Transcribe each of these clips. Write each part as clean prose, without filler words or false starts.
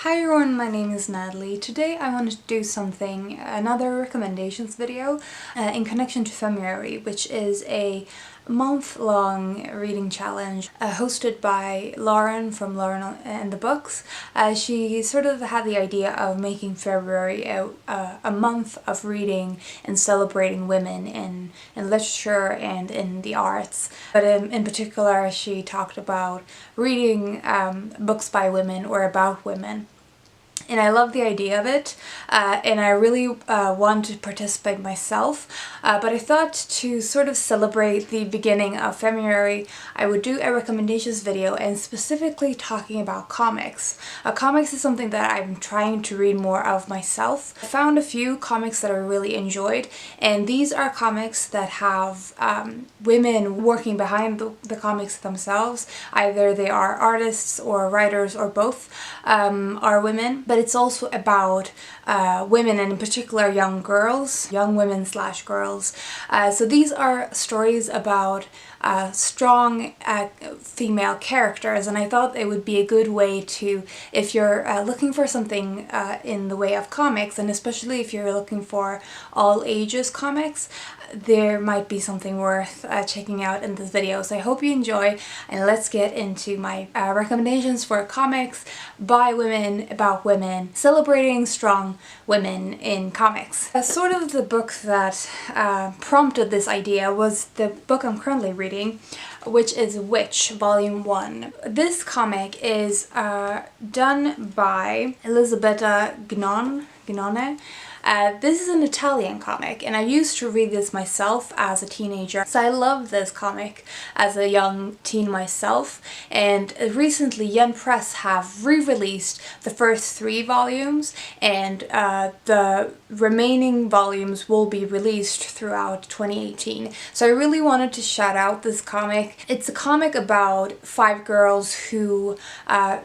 Hi everyone, my name is Natalie. Today I wanted to do another recommendations video in connection to Femmeuary, which is a month-long reading challenge hosted by Lauren from Lauren and the Books. She sort of had the idea of making February a month of reading and celebrating women in literature and in the arts. But in particular, she talked about reading books by women or about women. And I love the idea of it, and I really want to participate myself, but I thought to sort of celebrate the beginning of February, I would do a recommendations video and specifically talking about comics. Comics is something that I'm trying to read more of myself. I found a few comics that I really enjoyed, and these are comics that have women working behind the comics themselves. Either they are artists or writers or both are women. But it's also about women, and in particular young women / girls. So these are stories about strong female characters, and I thought it would be a good way to, if you're looking for something in the way of comics, and especially if you're looking for all ages comics, there might be something worth checking out in this video. So I hope you enjoy, and let's get into my recommendations for comics by women, about women, celebrating strong women in comics. Sort of the book that prompted this idea was the book I'm currently reading, which is Witch, Volume 1. This comic is done by Elisabetta Gnone. This is an Italian comic, and I used to read this myself as a teenager, so I loved this comic as a young teen myself. And recently Yen Press have re-released the first 3 volumes, and the remaining volumes will be released throughout 2018. So I really wanted to shout out this comic. It's a comic about 5 girls who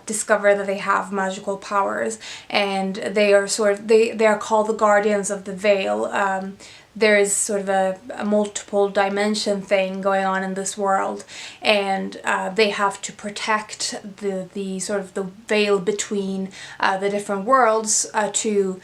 discover that they have magical powers, and they are they are called the Guardians of the Vail. There is sort of a multiple dimension thing going on in this world, and they have to protect the sort of the veil between the different worlds to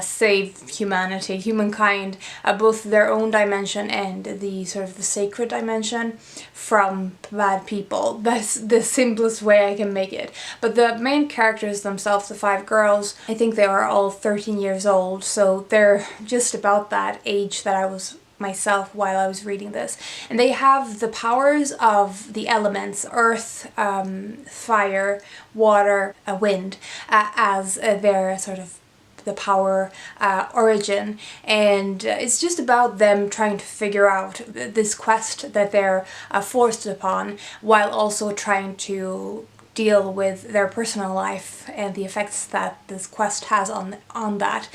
save humankind, both their own dimension and the sort of the sacred dimension, from bad people. That's the simplest way I can make it. But the main characters themselves, the 5 girls, I think they are all 13 years old, so they're just about that age that I was myself while I was reading this. And they have the powers of the elements, earth, fire, water, wind, as their sort of the power origin, and it's just about them trying to figure out this quest that they're forced upon, while also trying to deal with their personal life and the effects that this quest has on that.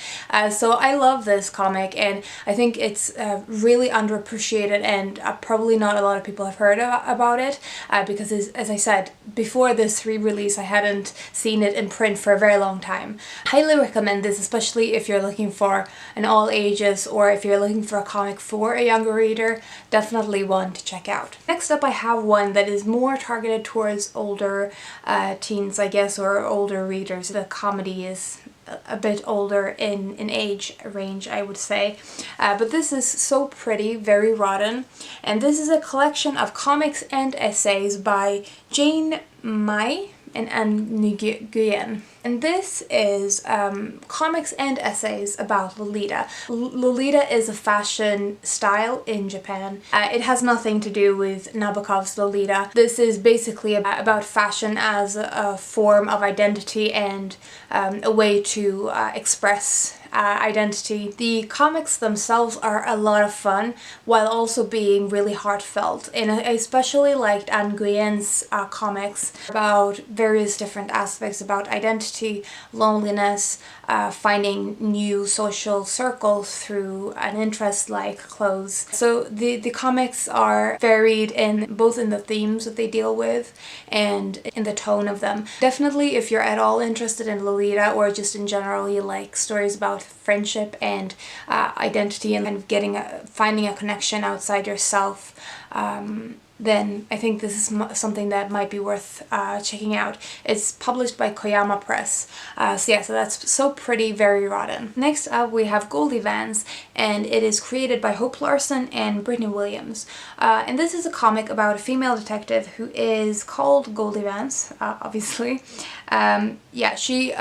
So I love this comic, and I think it's really underappreciated, and probably not a lot of people have heard about it, because as I said, before this re-release I hadn't seen it in print for a very long time. Highly recommend this, especially if you're looking for an all ages, or if you're looking for a comic for a younger reader. Definitely one to check out. Next up I have one that is more targeted towards older teens, I guess, or older readers. The comedy is a bit older in age range, I would say, but this is so pretty, very rotten, and this is a collection of comics and essays by Jane Mai and Anne Nguyen. And this is comics and essays about Lolita. Lolita is a fashion style in Japan. It has nothing to do with Nabokov's Lolita. This is basically about fashion as a form of identity and a way to express identity. The comics themselves are a lot of fun, while also being really heartfelt, and I especially liked Anne Nguyen's comics about various different aspects about identity, loneliness, finding new social circles through an interest like clothes. So the comics are varied both in the themes that they deal with and in the tone of them. Definitely, if you're at all interested in Lolita, or just in general you like stories about friendship and identity and kind of finding a connection outside yourself, then I think this is something that might be worth checking out. It's published by Koyama Press. So yeah, so that's So Pretty, Very Rotten. Next up we have Goldie Vance, and it is created by Hope Larson and Brittany Williams. And this is a comic about a female detective who is called Goldie Vance, obviously. Yeah, she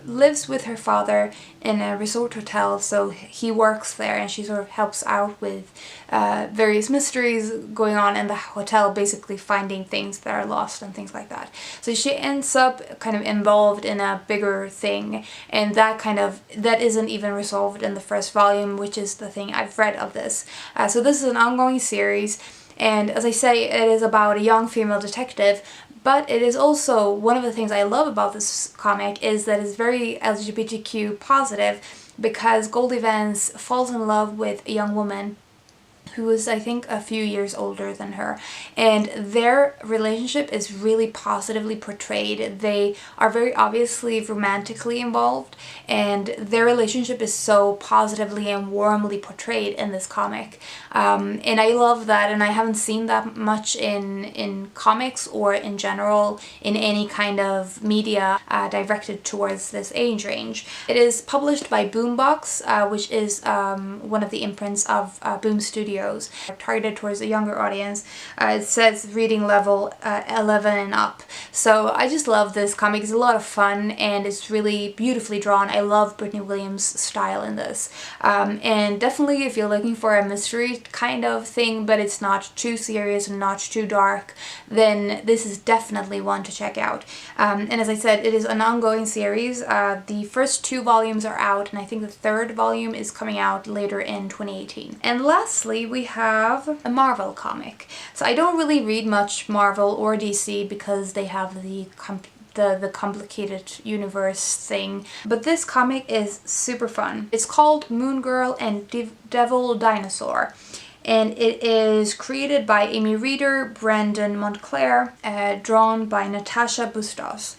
lives with her father in a resort hotel, so he works there and she sort of helps out with various mysteries going on in the hotel, basically finding things that are lost and things like that. So she ends up kind of involved in a bigger thing, and that isn't even resolved in the first volume, which is the thing I've read of this. So this is an ongoing series, and as I say, it is about a young female detective. But it is also, one of the things I love about this comic is that it's very LGBTQ positive, because Goldie Vance falls in love with a young woman who is, I think, a few years older than her, and their relationship is really positively portrayed. They are very obviously romantically involved, and their relationship is so positively and warmly portrayed in this comic. And I love that, and I haven't seen that much in comics or in general in any kind of media directed towards this age range. It is published by Boombox, which is one of the imprints of Boom Studios, targeted towards a younger audience. It says reading level 11 and up. So I just love this comic. It's a lot of fun and it's really beautifully drawn. I love Brittany Williams' style in this. And definitely if you're looking for a mystery kind of thing, but it's not too serious and not too dark, then this is definitely one to check out. And as I said, it is an ongoing series. The first 2 volumes are out, and I think the 3rd volume is coming out later in 2018. And lastly, we have a Marvel comic. So I don't really read much Marvel or DC because they have the complicated universe thing, but this comic is super fun. It's called Moon Girl and Devil Dinosaur, and it is created by Amy Reeder, Brandon Montclair, drawn by Natasha Bustos.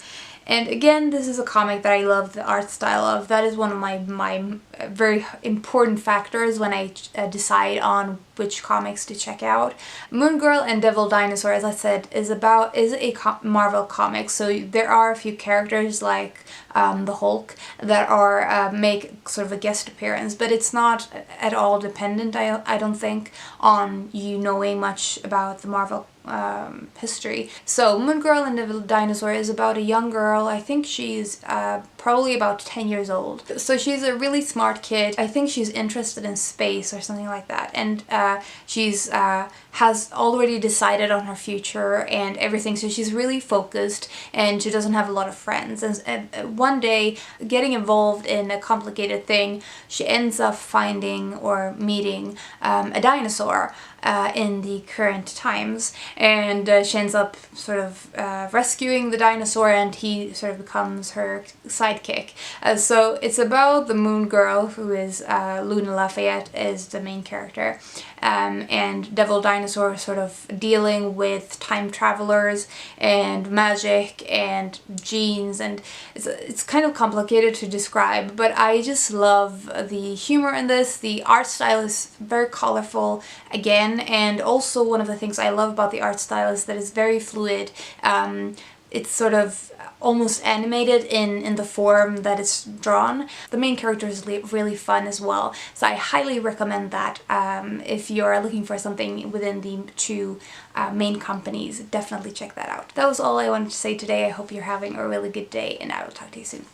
And again, this is a comic that I love the art style of. That is one of my very important factors when I decide on which comics to check out. Moon Girl and Devil Dinosaur, as I said, is a Marvel comic, so there are a few characters like the Hulk that are make sort of a guest appearance, but it's not at all dependent, I don't think, on you knowing much about the Marvel history. So Moon Girl and Devil Dinosaur is about a young girl. I think she's probably about 10 years old. So she's a really smart kid. I think she's interested in space or something like that, and she's has already decided on her future and everything, so she's really focused and she doesn't have a lot of friends. And one day, getting involved in a complicated thing, she ends up finding or meeting a dinosaur in the current times, and she ends up sort of rescuing the dinosaur, and he sort of becomes her sidekick. So it's about the Moon Girl, who is Luna Lafayette is the main character, and Devil Dinosaur sort of dealing with time travelers and magic and genes, and it's kind of complicated to describe, but I just love the humor in this. The art style is very colorful again, and also one of the things I love about the art style is that it's very fluid. It's sort of almost animated in the form that it's drawn. The main character is really fun as well, so I highly recommend that. If you're looking for something within the 2 main companies, definitely check that out. That was all I wanted to say today. I hope you're having a really good day, and I will talk to you soon.